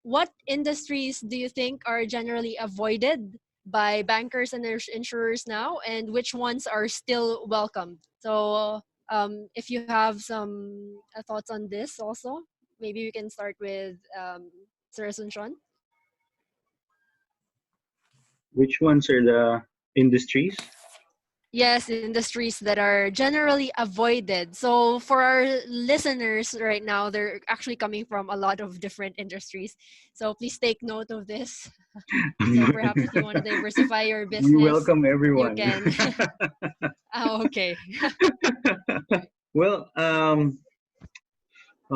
what industries do you think are generally avoided by bankers and insurers now, and which ones are still welcomed? So if you have some thoughts on this also, maybe we can start with Sir Asuncion. Which ones are the industries? Yes, industries that are generally avoided. So for our listeners right now, they're actually coming from a lot of different industries. So please take note of this. So perhaps if you want to diversify your business, We welcome everyone. you can. Oh, okay. Well, oh,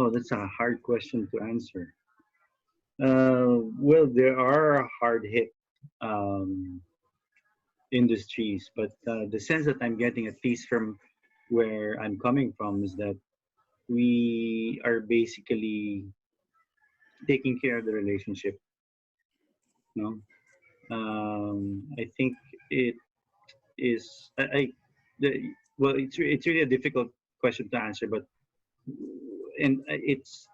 that's a hard question to answer. Well, there are hard hit um, industries, but the sense that I'm getting, at least from where I'm coming from, is that we are basically taking care of the relationship. No, I think it is. Well, it's really a difficult question to answer, but and it's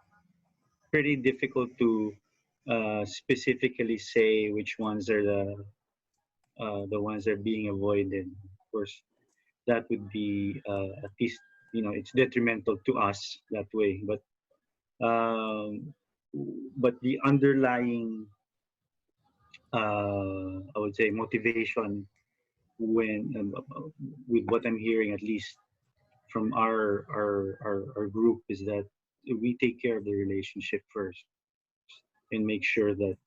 pretty difficult to specifically say which ones are the ones that are being avoided. Of course, that would be at least, it's detrimental to us that way. Um, but the underlying I would say motivation when with what I'm hearing, at least from our group, is that we take care of the relationship first and make sure that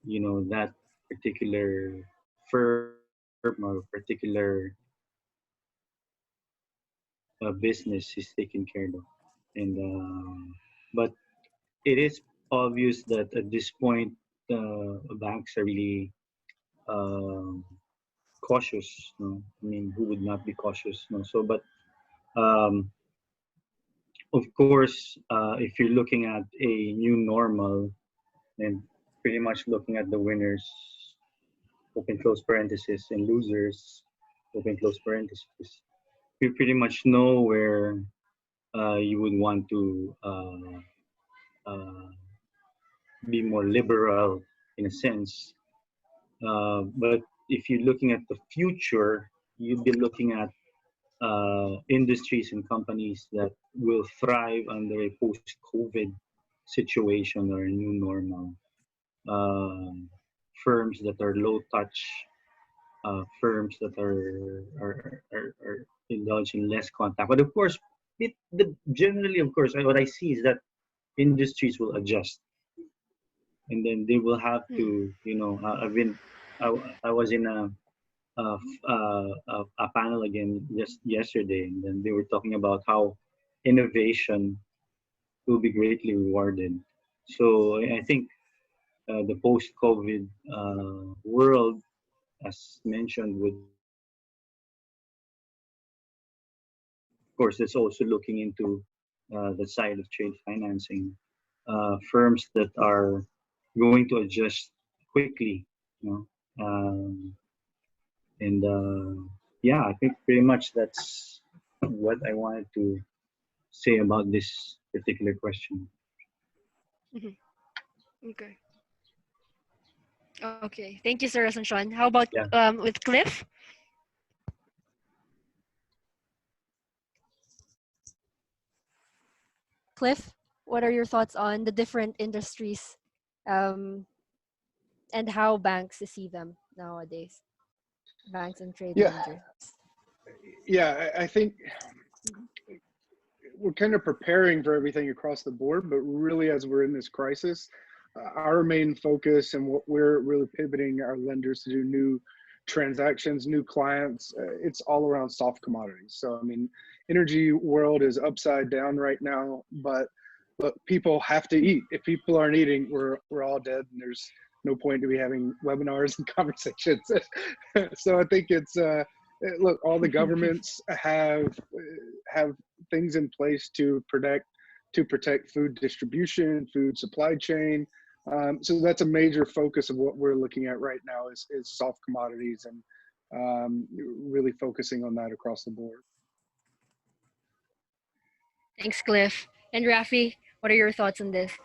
that particular firm or particular business is taken care of. And but it is obvious that at this point, banks are really um cautious. No? I mean, who would not be cautious? No? So, but um, of course, if you're looking at a new normal and pretty much looking at the winners, open close parenthesis, and losers, open close parenthesis, you pretty much know where you would want to uh, be more liberal in a sense. But if you're looking at the future, you'd be looking at industries and companies that will thrive under a post-COVID situation or a new normal. Firms that are low touch, firms that are indulging in less contact. But of course, generally, of course, what I see is that industries will adjust, and then they will have to, I was in a panel again just yesterday, and then they were talking about how innovation will be greatly rewarded. So I think the post-COVID world, as mentioned, would, of course, that's also looking into the side of trade financing, firms that are going to adjust quickly, you know, and yeah, I think pretty much that's what I wanted to say about this particular question. Okay. Okay. Thank you, Sir Asuncion. How about Yeah. with Cliff? Cliff, what are your thoughts on the different industries um, and how banks see them nowadays? Banks and trade Yeah, lenders. yeah. I think we're kind of preparing for everything across the board, but really, as we're in this crisis, our main focus and what we're really pivoting our lenders to do new transactions, new clients, it's all around soft commodities. So, I mean, energy world is upside down right now, but people have to eat. If people aren't eating, we're all dead, and there's no point to be having webinars and conversations. So I think it's look, all the governments have things in place to protect food distribution, food supply chain. So that's a major focus of what we're looking at right now is soft commodities, and really focusing on that across the board. Thanks, Cliff. And Rafi, what are your thoughts on this?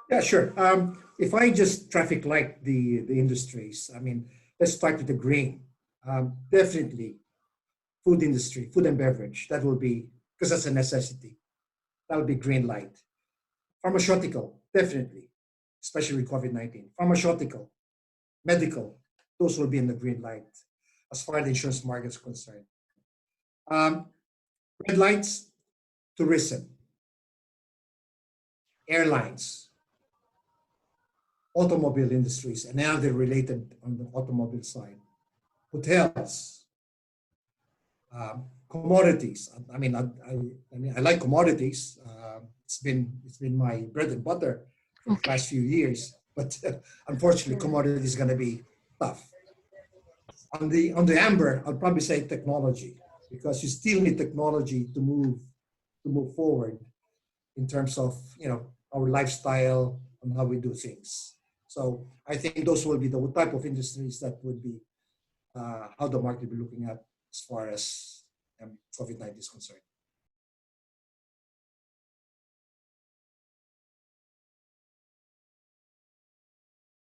Yeah, sure. If I just traffic light the industries, I mean, let's start with the grain. Definitely, food industry, food and beverage. That will be because that's a necessity. That will be green light. Pharmaceutical, definitely, especially with COVID-19. Pharmaceutical, medical, those will be in the green light as far as the insurance market is concerned. Um, red lights, tourism, airlines, automobile industries, and now they're related on the automobile side, hotels, commodities. I like commodities. It's been my bread and butter for the Okay. last few years, but unfortunately, commodities is going to be tough. On the amber, I'll probably say technology because you still need technology to move forward in terms of our lifestyle and how we do things. So I think those will be the type of industries that would be how the market will be looking at as far as COVID-19 is concerned.